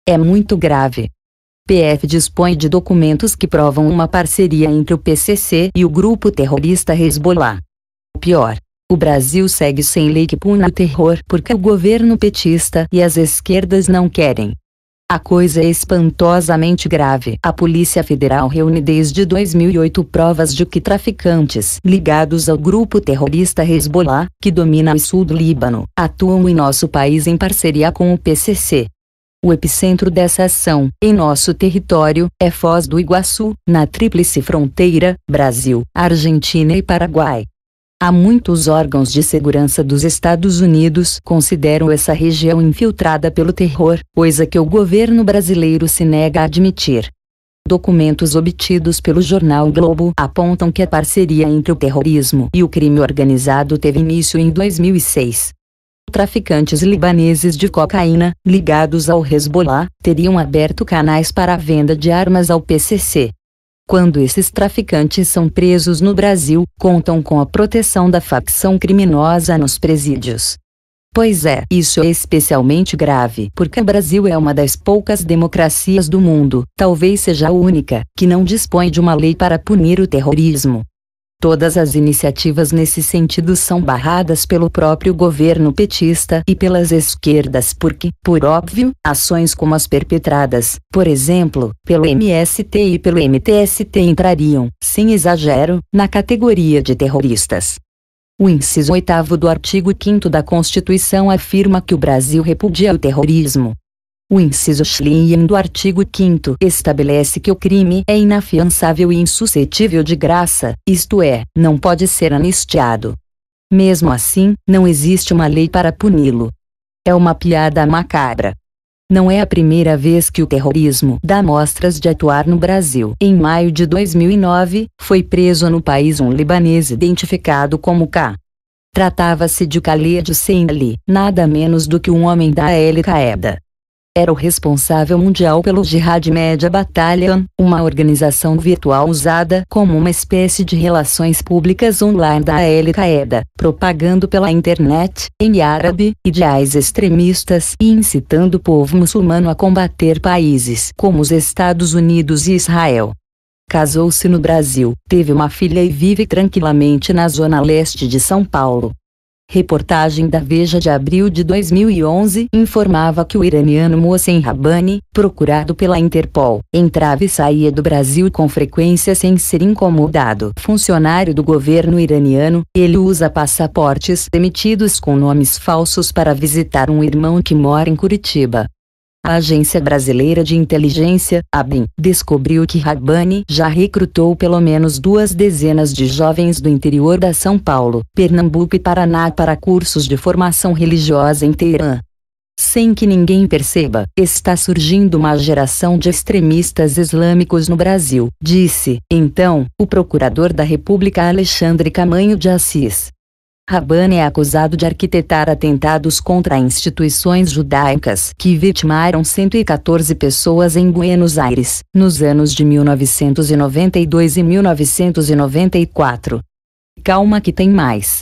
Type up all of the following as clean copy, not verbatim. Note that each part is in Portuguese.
É muito grave. PF dispõe de documentos que provam uma parceria entre o PCC e o grupo terrorista Hezbollah. Pior, o Brasil segue sem lei que puna o terror porque o governo petista e as esquerdas não querem. A coisa é espantosamente grave. A Polícia Federal reúne desde 2008 provas de que traficantes ligados ao grupo terrorista Hezbollah, que domina o sul do Líbano, atuam em nosso país em parceria com o PCC. O epicentro dessa ação, em nosso território, é Foz do Iguaçu, na tríplice fronteira, Brasil, Argentina e Paraguai. Há muitos órgãos de segurança dos Estados Unidos consideram essa região infiltrada pelo terror, coisa que o governo brasileiro se nega a admitir. Documentos obtidos pelo jornal Globo apontam que a parceria entre o terrorismo e o crime organizado teve início em 2006. Traficantes libaneses de cocaína, ligados ao Hezbollah, teriam aberto canais para a venda de armas ao PCC. Quando esses traficantes são presos no Brasil, contam com a proteção da facção criminosa nos presídios. Pois é, isso é especialmente grave porque o Brasil é uma das poucas democracias do mundo, talvez seja a única, que não dispõe de uma lei para punir o terrorismo. Todas as iniciativas nesse sentido são barradas pelo próprio governo petista e pelas esquerdas porque, por óbvio, ações como as perpetradas, por exemplo, pelo MST e pelo MTST entrariam, sem exagero, na categoria de terroristas. O inciso 8º do artigo 5º da Constituição afirma que o Brasil repudia o terrorismo. O inciso X do artigo 5º estabelece que o crime é inafiançável e insuscetível de graça, isto é, não pode ser anistiado. Mesmo assim, não existe uma lei para puni-lo. É uma piada macabra. Não é a primeira vez que o terrorismo dá mostras de atuar no Brasil. Em maio de 2009, foi preso no país um libanês identificado como K. Tratava-se de Khaled Hosseini, nada menos do que um homem da Al-Qaeda. Era o responsável mundial pelo Jihad Media Battalion, uma organização virtual usada como uma espécie de relações públicas online da Al-Qaeda, propagando pela internet, em árabe, ideais extremistas e incitando o povo muçulmano a combater países como os Estados Unidos e Israel. Casou-se no Brasil, teve uma filha e vive tranquilamente na zona leste de São Paulo. Reportagem da Veja de abril de 2011 informava que o iraniano Mohsen Rabbani, procurado pela Interpol, entrava e saía do Brasil com frequência sem ser incomodado. Funcionário do governo iraniano, ele usa passaportes emitidos com nomes falsos para visitar um irmão que mora em Curitiba. A Agência Brasileira de Inteligência, ABIN, descobriu que Rabbani já recrutou pelo menos 2 dezenas de jovens do interior da São Paulo, Pernambuco e Paraná para cursos de formação religiosa em Teherã. Sem que ninguém perceba, está surgindo uma geração de extremistas islâmicos no Brasil, disse, então, o procurador da República Alexandre Camanho de Assis. Rabbani é acusado de arquitetar atentados contra instituições judaicas que vitimaram 114 pessoas em Buenos Aires, nos anos de 1992 e 1994. Calma que tem mais.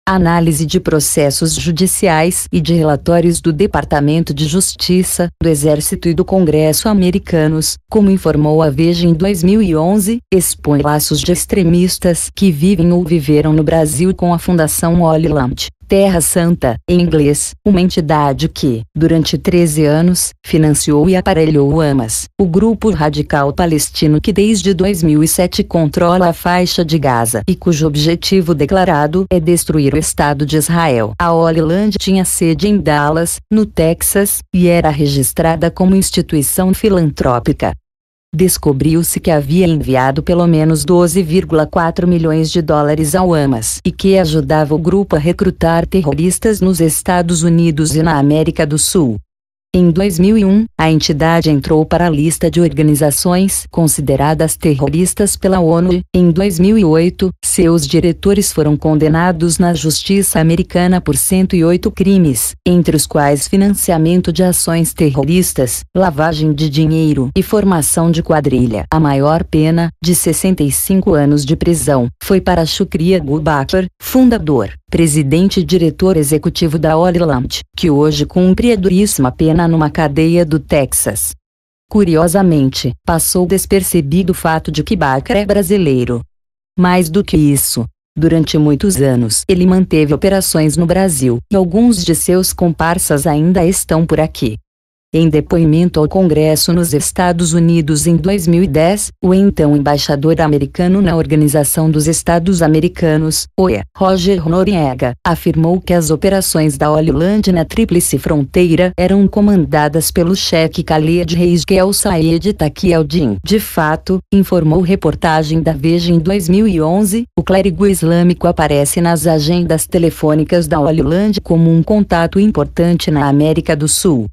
Análise de processos judiciais e de relatórios do Departamento de Justiça, do Exército e do Congresso americanos, como informou a Veja em 2011, expõe laços de extremistas que vivem ou viveram no Brasil com a Fundação Holy Land, Terra Santa, em inglês, uma entidade que, durante 13 anos, financiou e aparelhou o Hamas, o grupo radical palestino que desde 2007 controla a faixa de Gaza e cujo objetivo declarado é destruir o Estado de Israel. A Holy Land tinha sede em Dallas, no Texas, e era registrada como instituição filantrópica. Descobriu-se que havia enviado pelo menos 12,4 milhões de dólares ao Hamas e que ajudava o grupo a recrutar terroristas nos Estados Unidos e na América do Sul. Em 2001, a entidade entrou para a lista de organizações consideradas terroristas pela ONU. Em 2008, seus diretores foram condenados na justiça americana por 108 crimes, entre os quais financiamento de ações terroristas, lavagem de dinheiro e formação de quadrilha. A maior pena, de 65 anos de prisão, foi para Shukri Abu Bakr, fundador, presidente e diretor executivo da Holyland, que hoje cumpre a duríssima pena numa cadeia do Texas. Curiosamente, passou despercebido o fato de que Baker é brasileiro. Mais do que isso, durante muitos anos ele manteve operações no Brasil, e alguns de seus comparsas ainda estão por aqui. Em depoimento ao Congresso nos Estados Unidos em 2010, o então embaixador americano na Organização dos Estados Americanos, OEA, Roger Noriega, afirmou que as operações da Holyland na Tríplice Fronteira eram comandadas pelo chefe Khaled Reis El Sayed Taqi El-Din. De fato, informou reportagem da Veja em 2011, o clérigo islâmico aparece nas agendas telefônicas da Holyland como um contato importante na América do Sul.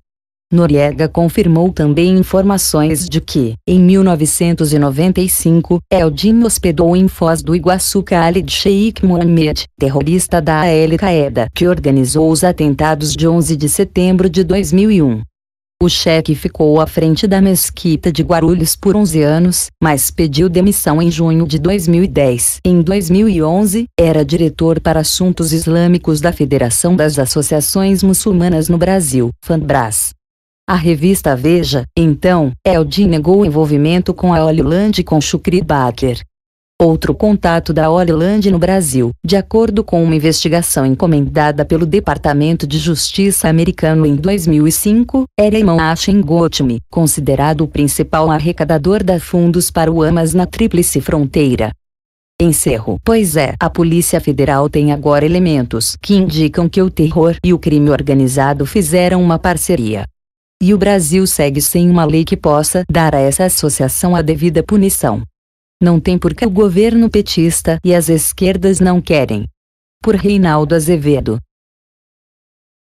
Noriega confirmou também informações de que, em 1995, El-Din hospedou em Foz do Iguaçu Khalid Sheikh Mohammed, terrorista da Al-Qaeda, que organizou os atentados de 11 de setembro de 2001. O chefe ficou à frente da mesquita de Guarulhos por 11 anos, mas pediu demissão em junho de 2010. Em 2011, era diretor para assuntos islâmicos da Federação das Associações Muçulmanas no Brasil, FANBRAS. A revista Veja, então, El-Din negou o envolvimento com a Holyland e com Shukri Baker. Outro contato da Holyland no Brasil, de acordo com uma investigação encomendada pelo Departamento de Justiça americano em 2005, era Ayman Hashem Gotmi, considerado o principal arrecadador de fundos para o Hamas na Tríplice Fronteira. Encerro. Pois é, a Polícia Federal tem agora elementos que indicam que o terror e o crime organizado fizeram uma parceria. E o Brasil segue sem uma lei que possa dar a essa associação a devida punição. Não tem porque o governo petista e as esquerdas não querem. Por Reinaldo Azevedo.